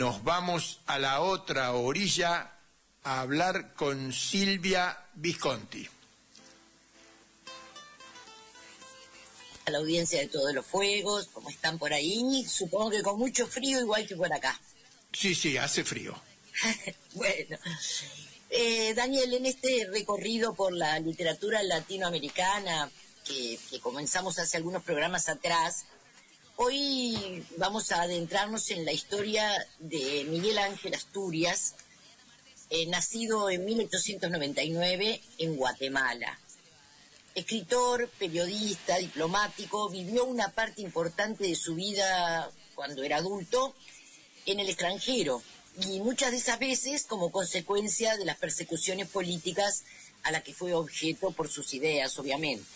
Nos vamos a la otra orilla a hablar con Silvia Visconti. A la audiencia de Todos los Fuegos, ¿cómo están por ahí? Supongo que con mucho frío, igual que por acá. Sí, hace frío. Bueno, Daniel, en este recorrido por la literatura latinoamericana que comenzamos hace algunos programas atrás, hoy vamos a adentrarnos en la historia de Miguel Ángel Asturias, nacido en 1899 en Guatemala. Escritor, periodista, diplomático, vivió una parte importante de su vida cuando era adulto en el extranjero, y muchas de esas veces como consecuencia de las persecuciones políticas a las que fue objeto por sus ideas, obviamente.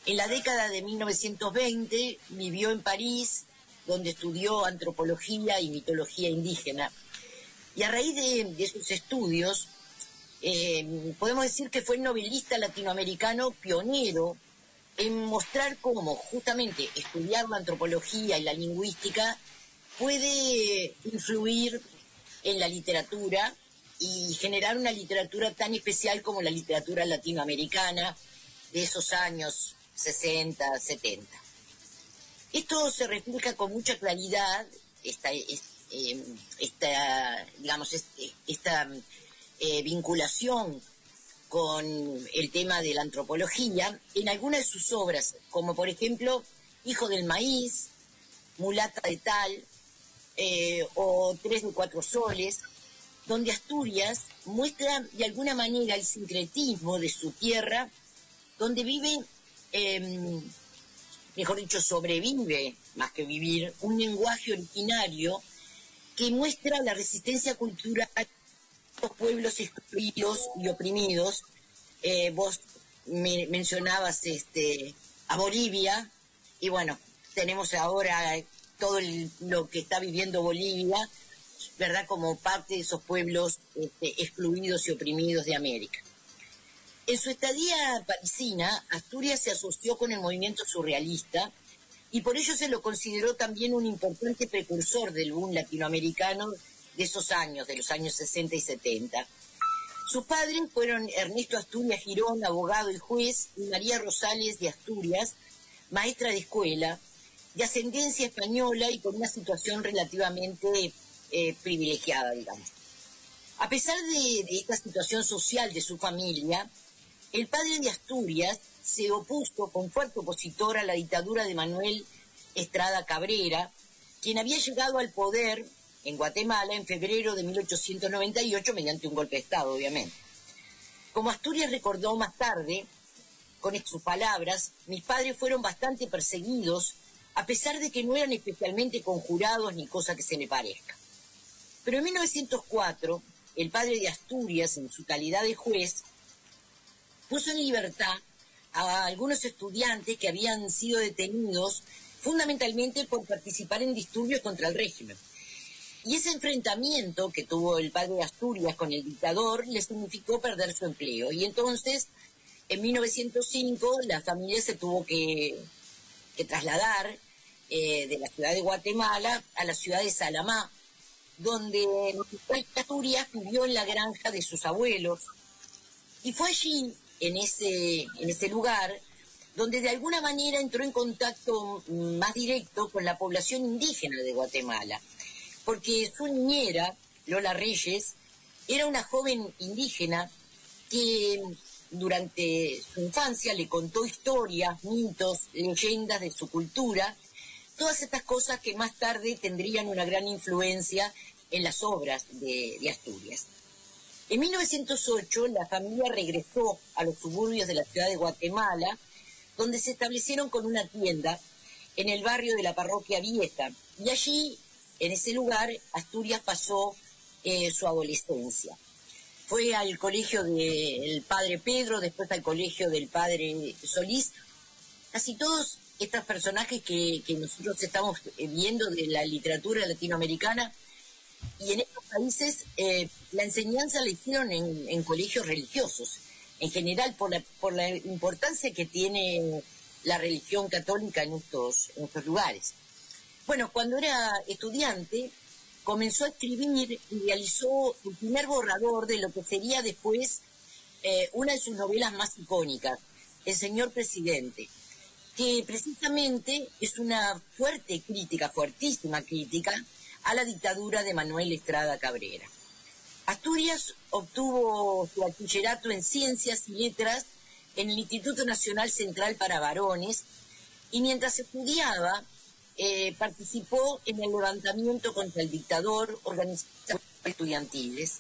En la década de 1920 vivió en París, donde estudió antropología y mitología indígena, y a raíz de sus estudios podemos decir que fue el novelista latinoamericano pionero en mostrar cómo justamente estudiar la antropología y la lingüística puede influir en la literatura y generar una literatura tan especial como la literatura latinoamericana de esos años 60, 70. Esto se refleja con mucha claridad, esta vinculación con el tema de la antropología en algunas de sus obras, como por ejemplo Hijo del Maíz, Mulata de Tal, o 3 de 4 soles, donde Asturias muestra de alguna manera el sincretismo de su tierra, donde vive, mejor dicho, sobrevive, más que vivir, un lenguaje originario que muestra la resistencia cultural de los pueblos excluidos y oprimidos. Vos mencionabas a Bolivia, y bueno, tenemos ahora todo lo que está viviendo Bolivia, ¿verdad?, como parte de esos pueblos excluidos y oprimidos de América. En su estadía parisina, Asturias se asoció con el movimiento surrealista y por ello se lo consideró también un importante precursor del boom latinoamericano de esos años, de los años 60 y 70. Sus padres fueron Ernesto Asturias Girón, abogado y juez, y María Rosales de Asturias, maestra de escuela, de ascendencia española y con una situación relativamente privilegiada, digamos. A pesar de esta situación social de su familia, el padre de Asturias se opuso con fuerte opositor a la dictadura de Manuel Estrada Cabrera, quien había llegado al poder en Guatemala en febrero de 1898 mediante un golpe de Estado, obviamente. Como Asturias recordó más tarde, con sus palabras, mis padres fueron bastante perseguidos, a pesar de que no eran especialmente conjurados ni cosa que se le parezca. Pero en 1904, el padre de Asturias, en su calidad de juez, puso en libertad a algunos estudiantes que habían sido detenidos fundamentalmente por participar en disturbios contra el régimen. Y ese enfrentamiento que tuvo el padre de Asturias con el dictador le significó perder su empleo. Y entonces, en 1905, la familia se tuvo que trasladar de la ciudad de Guatemala a la ciudad de Salamá, donde Asturias vivió en la granja de sus abuelos. Y fue allí, en ese lugar, donde de alguna manera entró en contacto más directo con la población indígena de Guatemala, porque su niñera, Lola Reyes, era una joven indígena que durante su infancia le contó historias, mitos, leyendas de su cultura, todas estas cosas que más tarde tendrían una gran influencia en las obras de Asturias. En 1908 la familia regresó a los suburbios de la ciudad de Guatemala, donde se establecieron con una tienda en el barrio de la Parroquia Vieja, y allí, en ese lugar, Asturias pasó su adolescencia. Fue al colegio del padre Pedro, después al colegio del padre Solís. Casi todos estos personajes que nosotros estamos viendo de la literatura latinoamericana, y en estos países la enseñanza la hicieron en colegios religiosos, en general por la importancia que tiene la religión católica en estos lugares. Bueno, cuando era estudiante, comenzó a escribir y realizó el primer borrador de lo que sería después una de sus novelas más icónicas, El señor presidente, que precisamente es una fuerte crítica, fuertísima crítica, a la dictadura de Manuel Estrada Cabrera. Asturias obtuvo su bachillerato en Ciencias y Letras en el Instituto Nacional Central para Varones, y mientras estudiaba, participó en el levantamiento contra el dictador, organizaciones estudiantiles.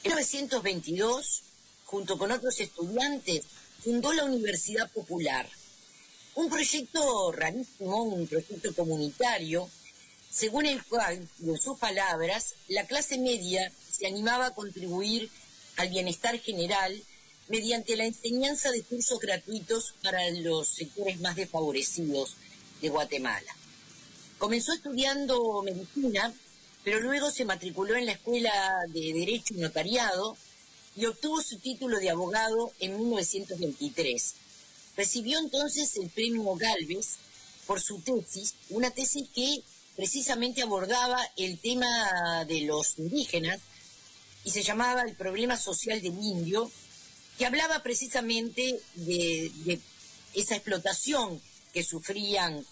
En 1922, junto con otros estudiantes, fundó la Universidad Popular, un proyecto rarísimo, un proyecto comunitario, según el cual, en sus palabras, la clase media se animaba a contribuir al bienestar general mediante la enseñanza de cursos gratuitos para los sectores más desfavorecidos de Guatemala. Comenzó estudiando medicina, pero luego se matriculó en la Escuela de Derecho y Notariado y obtuvo su título de abogado en 1923. Recibió entonces el premio Gálvez por su tesis, una tesis que precisamente abordaba el tema de los indígenas y se llamaba El problema social del indio, que hablaba precisamente de esa explotación que sufrían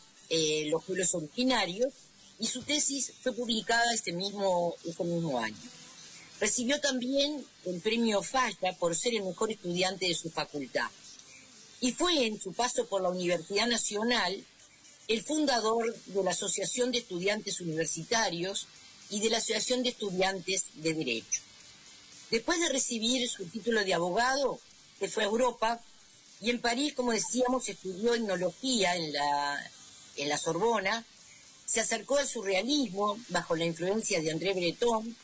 los pueblos originarios, y su tesis fue publicada ese mismo año. Recibió también el premio Falla por ser el mejor estudiante de su facultad. Y fue en su paso por la Universidad Nacional el fundador de la Asociación de Estudiantes Universitarios y de la Asociación de Estudiantes de Derecho. Después de recibir su título de abogado, se fue a Europa y en París, como decíamos, estudió etnología en la Sorbona, se acercó al surrealismo bajo la influencia de André Breton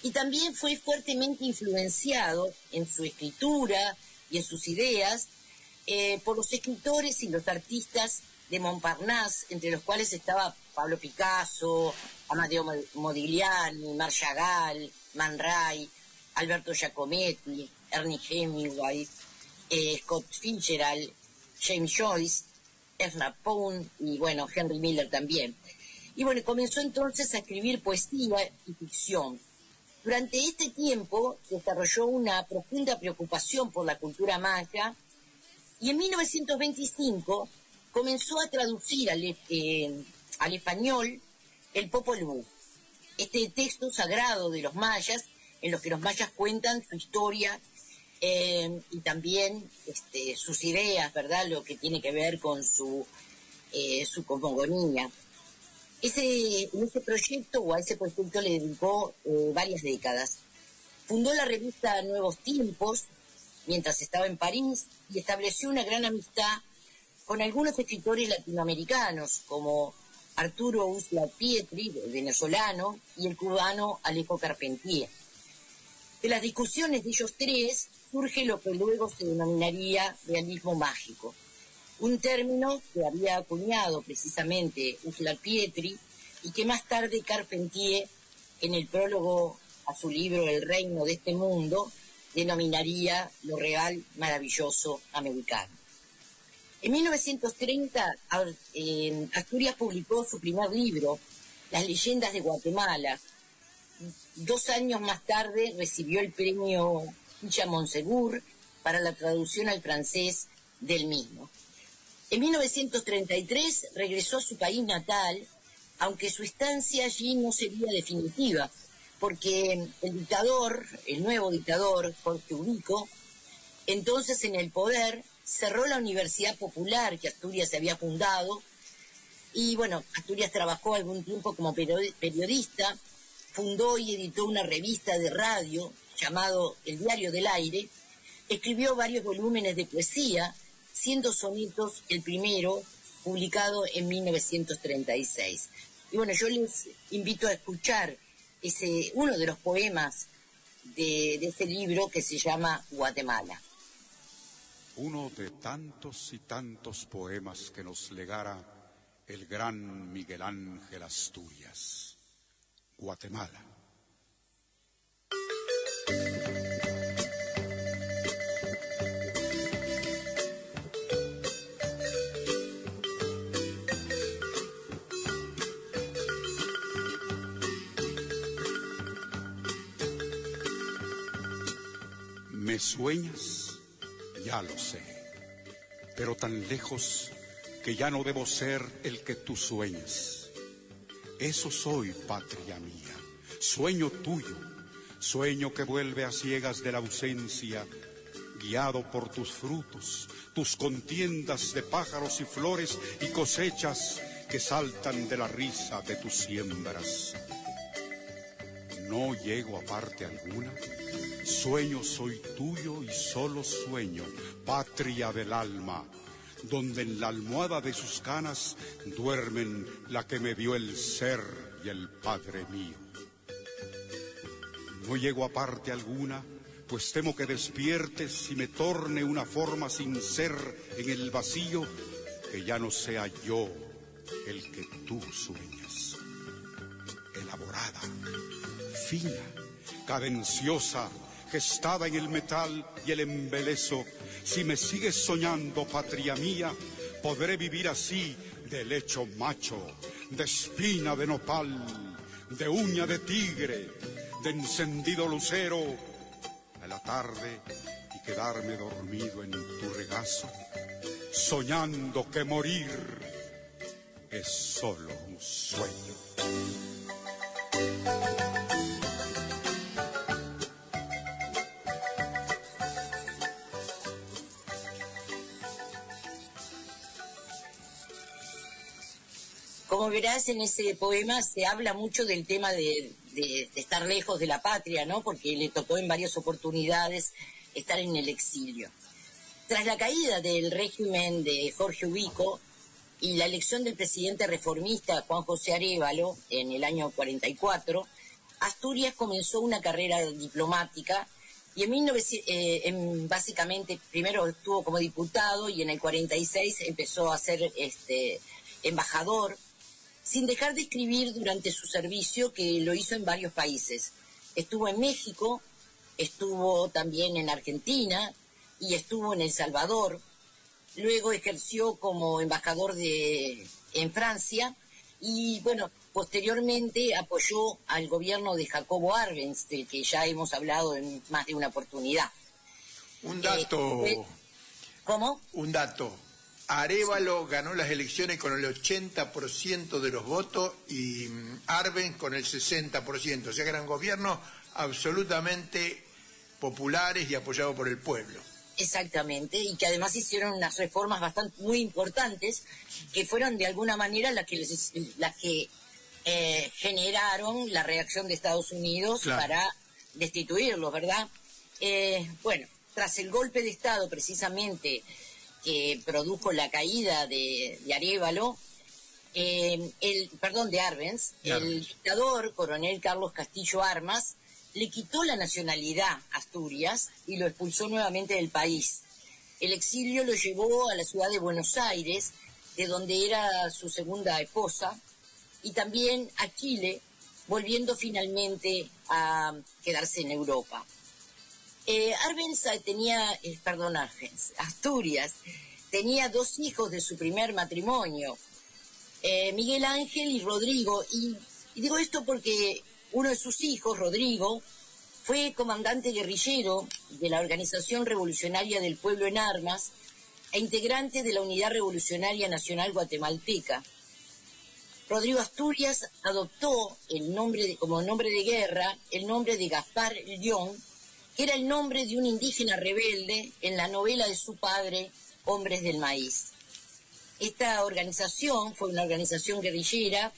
y también fue fuertemente influenciado en su escritura y en sus ideas por los escritores y los artistas de Montparnasse, entre los cuales estaba Pablo Picasso, Amadeo Modigliani, Marc Chagall, Man Ray, Alberto Giacometti, Ernest Hemingway, Scott Fitzgerald, James Joyce, Edna Pound y bueno, Henry Miller también. Y bueno, comenzó entonces a escribir poesía y ficción. Durante este tiempo desarrolló una profunda preocupación por la cultura maya y en 1925 comenzó a traducir al español el Popol Vuh, este texto sagrado de los mayas, en los que los mayas cuentan su historia y también sus ideas, ¿verdad? Lo que tiene que ver con su cosmogonía. En ese proyecto, o a ese proyecto le dedicó varias décadas. Fundó la revista Nuevos Tiempos mientras estaba en París y estableció una gran amistad con algunos escritores latinoamericanos como Arturo Uslar Pietri, venezolano, y el cubano Alejo Carpentier. De las discusiones de ellos tres surge lo que luego se denominaría realismo mágico, un término que había acuñado precisamente Uslar Pietri y que más tarde Carpentier, en el prólogo a su libro El reino de este mundo, denominaría lo real, maravilloso, americano. En 1930, Asturias publicó su primer libro, Las leyendas de Guatemala. 2 años más tarde recibió el premio Ficha Montsegur para la traducción al francés del mismo. En 1933 regresó a su país natal, aunque su estancia allí no sería definitiva, porque el nuevo dictador, Jorge Urico, entonces en el poder, cerró la Universidad Popular que Asturias se había fundado, y bueno, Asturias trabajó algún tiempo como periodista, fundó y editó una revista de radio llamado El Diario del Aire, escribió varios volúmenes de poesía, siendo Sonetos el primero, publicado en 1936. Y bueno, yo les invito a escuchar uno de los poemas de ese libro que se llama Guatemala. Uno de tantos y tantos poemas que nos legara el gran Miguel Ángel Asturias. Guatemala. ¿Me sueñas? Ya lo sé, pero tan lejos que ya no debo ser el que tú sueñas. Eso soy, patria mía, sueño tuyo, sueño que vuelve a ciegas de la ausencia, guiado por tus frutos, tus contiendas de pájaros y flores y cosechas que saltan de la risa de tus siembras. No llego a parte alguna, sueño soy tuyo y solo sueño, patria del alma, donde en la almohada de sus canas duermen la que me dio el ser y el Padre mío. No llego a parte alguna, pues temo que despiertes y me torne una forma sin ser en el vacío, que ya no sea yo el que tú sueñas. Elaborada, fina, cadenciosa, gestada en el metal y el embeleso, si me sigues soñando, patria mía, podré vivir así, de lecho macho, de espina de nopal, de uña de tigre, de encendido lucero, a la tarde y quedarme dormido en tu regazo, soñando que morir es solo un sueño. Como verás, en ese poema se habla mucho del tema de estar lejos de la patria, ¿no? Porque le tocó en varias oportunidades estar en el exilio. Tras la caída del régimen de Jorge Ubico y la elección del presidente reformista Juan José Arévalo en el año 44, Asturias comenzó una carrera diplomática y básicamente primero estuvo como diputado y en el 46 empezó a ser embajador, sin dejar de escribir durante su servicio, que lo hizo en varios países. Estuvo en México, estuvo también en Argentina y estuvo en El Salvador. Luego ejerció como embajador en Francia y, bueno, posteriormente apoyó al gobierno de Jacobo Arbenz, del que ya hemos hablado en más de una oportunidad. Un dato. ¿Cómo? Un dato. Arévalo ganó las elecciones con el 80% de los votos y Arbenz con el 60%. O sea que eran gobiernos absolutamente populares y apoyados por el pueblo. Exactamente, y que además hicieron unas reformas muy importantes que fueron de alguna manera las que generaron la reacción de Estados Unidos, claro, para destituirlos, ¿verdad? Bueno, tras el golpe de Estado precisamente que produjo la caída de Arévalo, de Arbenz, el dictador coronel Carlos Castillo Armas le quitó la nacionalidad a Asturias y lo expulsó nuevamente del país. El exilio lo llevó a la ciudad de Buenos Aires, de donde era su segunda esposa, y también a Chile, volviendo finalmente a quedarse en Europa. Asturias tenía 2 hijos de su primer matrimonio, Miguel Ángel y Rodrigo, y digo esto porque uno de sus hijos, Rodrigo, fue comandante guerrillero de la Organización Revolucionaria del Pueblo en Armas e integrante de la Unidad Revolucionaria Nacional Guatemalteca. Rodrigo Asturias adoptó como nombre de guerra el nombre de Gaspar León, que era el nombre de un indígena rebelde en la novela de su padre, Hombres del Maíz. Esta organización fue una organización guerrillera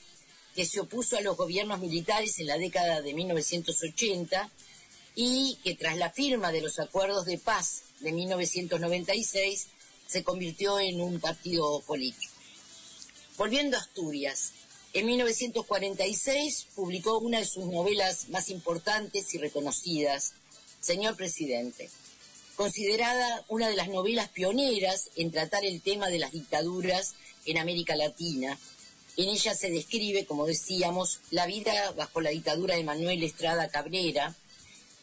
que se opuso a los gobiernos militares en la década de 1980 y que tras la firma de los acuerdos de paz de 1996 se convirtió en un partido político. Volviendo a Asturias, en 1946 publicó una de sus novelas más importantes y reconocidas, Señor Presidente, considerada una de las novelas pioneras en tratar el tema de las dictaduras en América Latina. En ella se describe, como decíamos, la vida bajo la dictadura de Manuel Estrada Cabrera,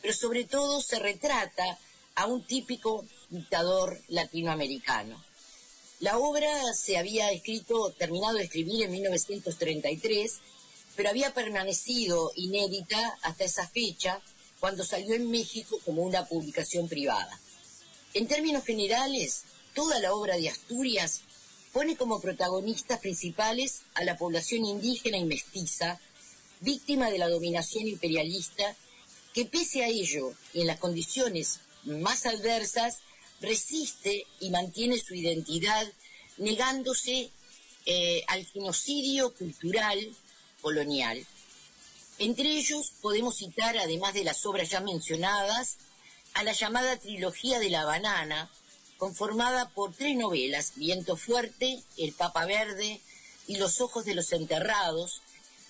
pero sobre todo se retrata a un típico dictador latinoamericano. La obra se había terminado de escribir en 1933, pero había permanecido inédita hasta esa fecha, cuando salió en México como una publicación privada. En términos generales, toda la obra de Asturias pone como protagonistas principales a la población indígena y mestiza, víctima de la dominación imperialista, que pese a ello, y en las condiciones más adversas, resiste y mantiene su identidad, negándose al genocidio cultural colonial. Entre ellos podemos citar, además de las obras ya mencionadas, a la llamada Trilogía de la Banana, conformada por 3 novelas, Viento Fuerte, El Papa Verde y Los Ojos de los Enterrados,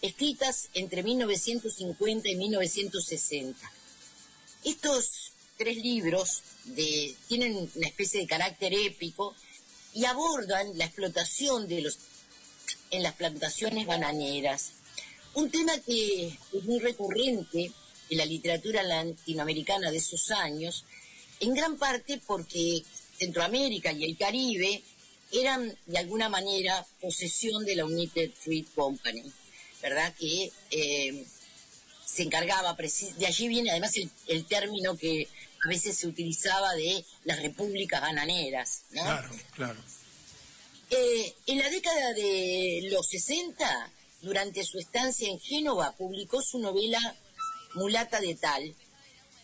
escritas entre 1950 y 1960. Estos 3 libros tienen una especie de carácter épico y abordan la explotación en las plantaciones bananeras. Un tema que es muy recurrente en la literatura latinoamericana de esos años, en gran parte porque Centroamérica y el Caribe eran de alguna manera posesión de la United Fruit Company, ¿verdad? Que se encargaba, de allí viene además el término que a veces se utilizaba de las repúblicas bananeras, ¿no? Claro, claro. En la década de los 60, durante su estancia en Génova, publicó su novela Mulata de Tal.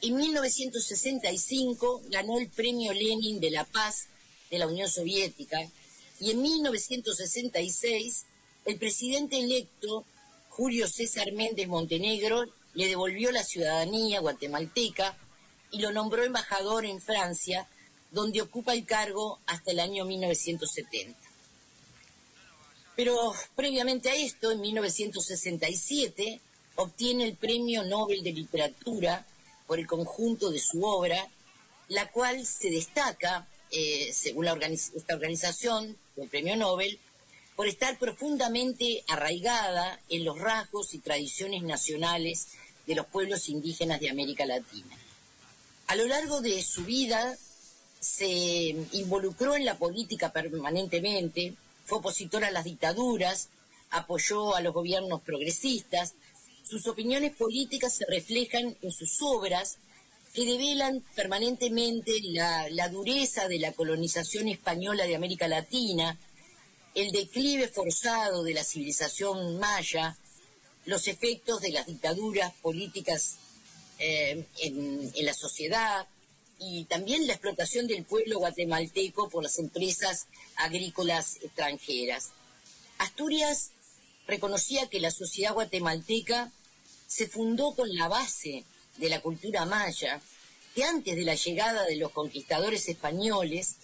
En 1965 ganó el Premio Lenin de la Paz de la Unión Soviética y en 1966 el presidente electo Julio César Méndez Montenegro le devolvió la ciudadanía guatemalteca y lo nombró embajador en Francia, donde ocupa el cargo hasta el año 1970. Pero previamente a esto, en 1967, obtiene el Premio Nobel de Literatura por el conjunto de su obra, la cual se destaca, según esta organización, el Premio Nobel, por estar profundamente arraigada en los rasgos y tradiciones nacionales de los pueblos indígenas de América Latina. A lo largo de su vida se involucró en la política permanentemente, fue opositor a las dictaduras, apoyó a los gobiernos progresistas. Sus opiniones políticas se reflejan en sus obras, que develan permanentemente la dureza de la colonización española de América Latina, el declive forzado de la civilización maya, los efectos de las dictaduras políticas en la sociedad y también la explotación del pueblo guatemalteco por las empresas agrícolas extranjeras. Asturias reconocía que la sociedad guatemalteca se fundó con la base de la cultura maya, que antes de la llegada de los conquistadores españoles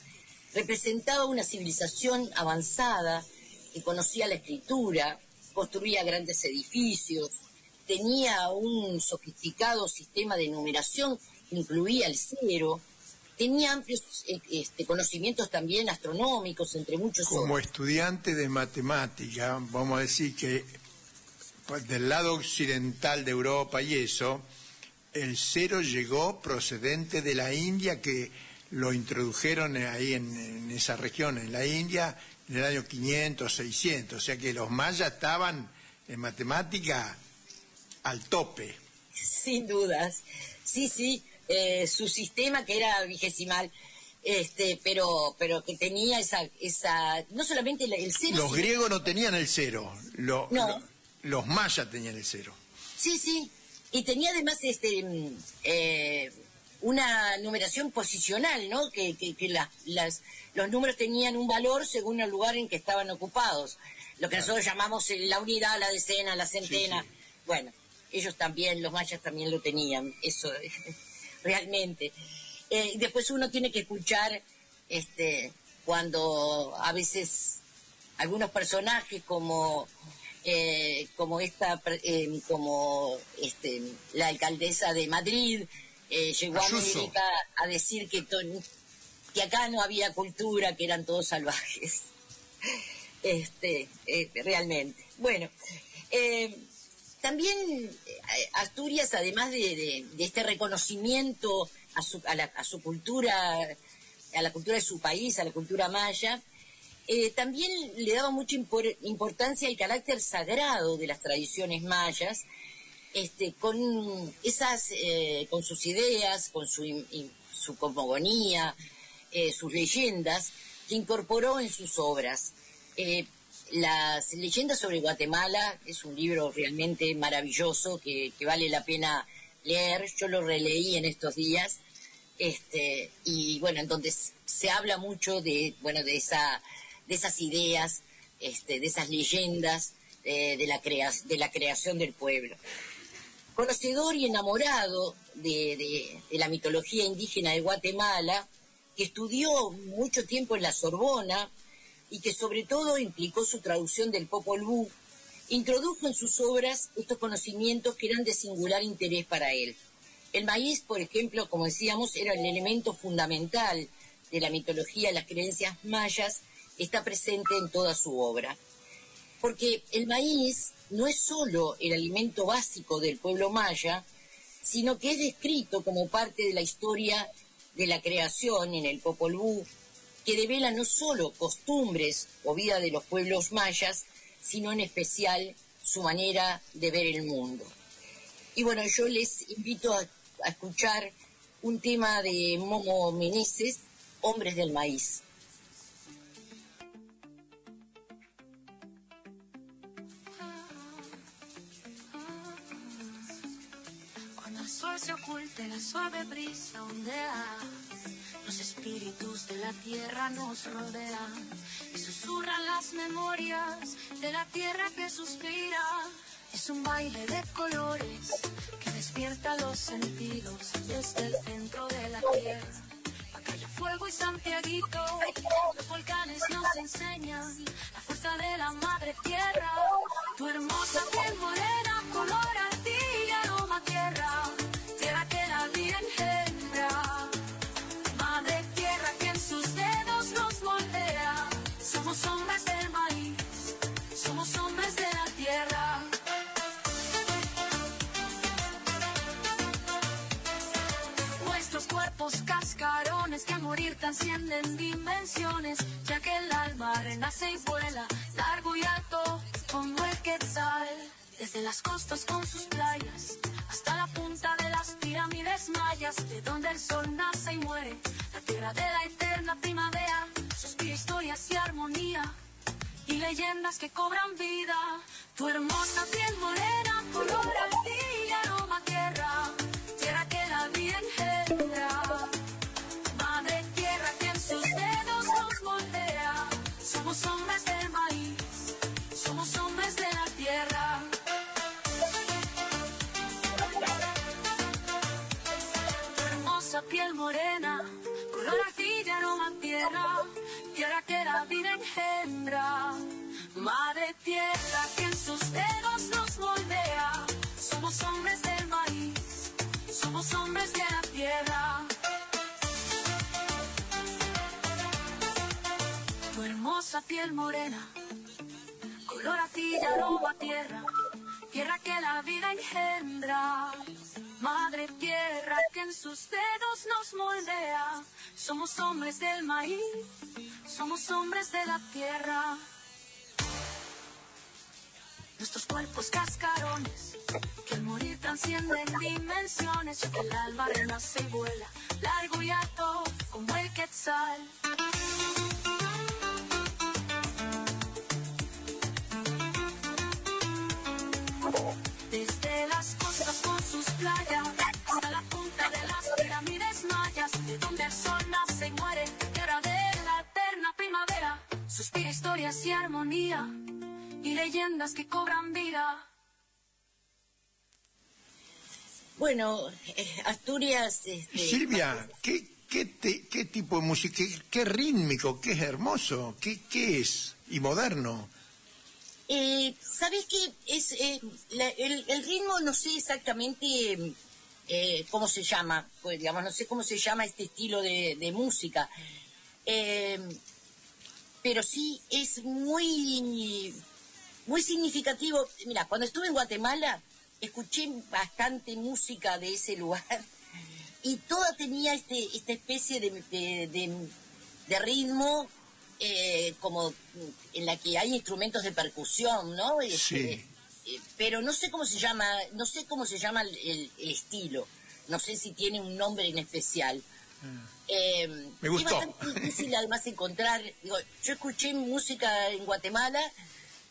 representaba una civilización avanzada que conocía la escritura, construía grandes edificios, tenía un sofisticado sistema de numeración que incluía el cero, tenía amplios conocimientos también astronómicos, entre muchos otros. Como estudiante de matemática, vamos a decir que pues, del lado occidental de Europa y eso, el cero llegó procedente de la India, que lo introdujeron ahí en esa región, en la India, en el año 500, 600, o sea que los mayas estaban en matemática al tope. Sin dudas, sí, su sistema que era vigesimal, pero que tenía esa no solamente el cero. Los griegos no tenían el cero, no. Los mayas tenían el cero. Sí, y tenía además una numeración posicional, ¿no? Que los números tenían un valor según el lugar en que estaban ocupados, lo que nosotros llamamos la unidad, la decena, la centena. Sí. Bueno, ellos también, los mayas también lo tenían, eso realmente. Después uno tiene que escuchar cuando a veces algunos personajes como la alcaldesa de Madrid llegó a América a decir que acá no había cultura, que eran todos salvajes. Realmente. Bueno, también Asturias, además de este reconocimiento a su cultura, a la cultura de su país, a la cultura maya, también le daba mucha importancia al carácter sagrado de las tradiciones mayas, con sus ideas, con su cosmogonía, sus leyendas, que incorporó en sus obras. Las leyendas sobre Guatemala es un libro realmente maravilloso que vale la pena leer. Yo lo releí en estos días, y bueno, en donde se habla mucho de esas ideas, de esas leyendas, de la creación del pueblo. Conocedor y enamorado de la mitología indígena de Guatemala, que estudió mucho tiempo en la Sorbona y que sobre todo implicó su traducción del Popol Vuh, introdujo en sus obras estos conocimientos que eran de singular interés para él. El maíz, por ejemplo, como decíamos, era el elemento fundamental de la mitología, las creencias mayas, está presente en toda su obra. Porque el maíz no es solo el alimento básico del pueblo maya, sino que es descrito como parte de la historia de la creación en el Popol Vuh, que devela no solo costumbres o vida de los pueblos mayas, sino en especial su manera de ver el mundo. Y bueno, yo les invito a escuchar un tema de Momo Meneses, Hombres del Maíz. Cuando el sol se oculte, la suave brisa ondea, los espíritus de la tierra nos rodean y susurran las memorias de la tierra que suspira. Es un baile de colores que despierta los sentidos desde el centro de la tierra. Calle Fuego y Santiaguito, los volcanes nos enseñan la fuerza de la madre tierra. Tu hermosa piel morena, color ardilla, aroma tierra, tierra que la vida engendra. Madre tierra que en sus dedos nos moldea. Somos hombres del maíz, somos hombres de la tierra. Nuestros cuerpos cascarones que a morir trascienden dimensiones, ya que el alma renace y vuela largo y alto como el quetzal. Desde las costas con sus playas hasta la punta de las pirámides mayas, de donde el sol nace y muere, la tierra de la eterna primavera, suspira historias y armonía y leyendas que cobran vida. Tu hermosa piel morena, color ardilla, aroma tierra, tierra que la vida engendra. Madre tierra que en sus dedos nos moldea. Somos hombres del maíz, somos hombres de la tierra. Tu hermosa piel morena, color ardilla, aroma tierra, tierra que la vida engendra. Madre tierra que en sus dedos nos moldea. Somos hombres del maíz, somos hombres de la tierra. Tu hermosa piel morena, color ardilla, aroma tierra, tierra que la vida engendra. Madre tierra que en sus dedos nos moldea. Somos hombres del maíz, somos hombres de la tierra. Nuestros cuerpos cascarones que al morir trascienden dimensiones, ya que el alma renace y vuela largo y alto como el quetzal. Desde las costas con sus playas hasta la punta de las pirámides mayas, de donde el sol nace y muere, tierra de la eterna primavera, suspira historias y armonía y leyendas que cobran vida. Bueno, Asturias... Silvia, ¿qué tipo de música? ¿Qué rítmico? ¿Qué es hermoso? ¿Qué es? Y moderno. ¿Sabés qué? El ritmo no sé exactamente cómo se llama, pues, digamos, no sé cómo se llama este estilo de música, pero sí es muy significativo. Mira, cuando estuve en Guatemala escuché bastante música de ese lugar y toda tenía esta especie de ritmo, como en la que hay instrumentos de percusión, ¿no? Sí. pero no sé cómo se llama, el estilo, no sé si tiene un nombre en especial. Me gustó. Es bastante difícil además encontrar, digo, yo escuché música en Guatemala,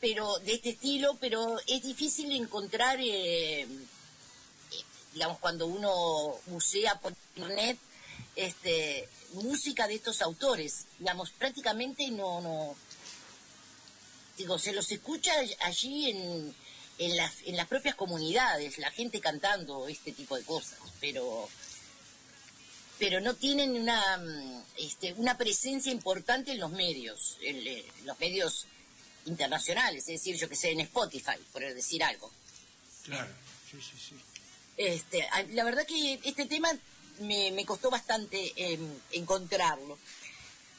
pero de este estilo, pero es difícil encontrar, digamos, cuando uno bucea por internet, música de estos autores, digamos, prácticamente no, digo, se los escucha allí en las propias comunidades, la gente cantando este tipo de cosas, pero no tienen una presencia importante en los medios, los medios internacionales, es decir, yo que sé, en Spotify, por decir algo. Claro, sí, sí, sí. La verdad que este tema me costó bastante encontrarlo.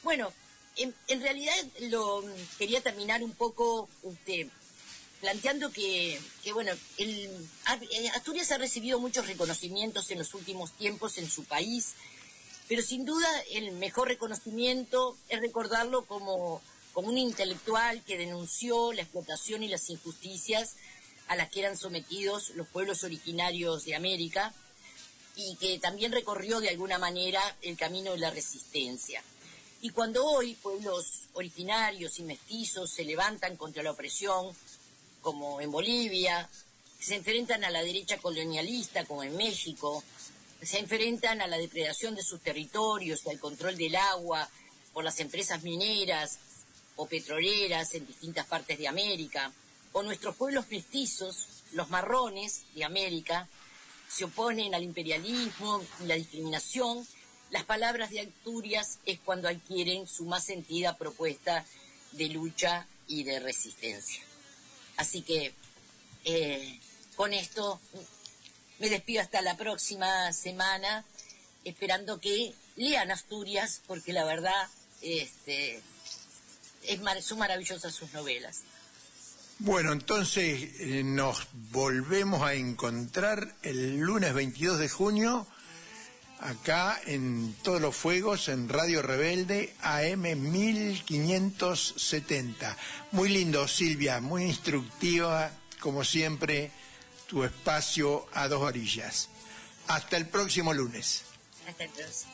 Bueno, en realidad quería terminar un poco planteando que bueno, Asturias ha recibido muchos reconocimientos en los últimos tiempos en su país, pero sin duda el mejor reconocimiento es recordarlo como un intelectual que denunció la explotación y las injusticias a las que eran sometidos los pueblos originarios de América y que también recorrió de alguna manera el camino de la resistencia. Y cuando hoy pueblos originarios y mestizos se levantan contra la opresión, como en Bolivia, se enfrentan a la derecha colonialista, como en México, se enfrentan a la depredación de sus territorios y al control del agua por las empresas mineras o petroleras en distintas partes de América, o nuestros pueblos mestizos, los marrones de América, se oponen al imperialismo y la discriminación, las palabras de Asturias es cuando adquieren su más sentida propuesta de lucha y de resistencia. Así que con esto me despido hasta la próxima semana, esperando que lean Asturias, porque la verdad son maravillosas sus novelas. Bueno, entonces nos volvemos a encontrar el lunes 22 de junio, acá en Todos los Fuegos, en Radio Rebelde, AM 1570. Muy lindo, Silvia, muy instructiva, como siempre, tu espacio a dos orillas. Hasta el próximo lunes. Hasta el próximo.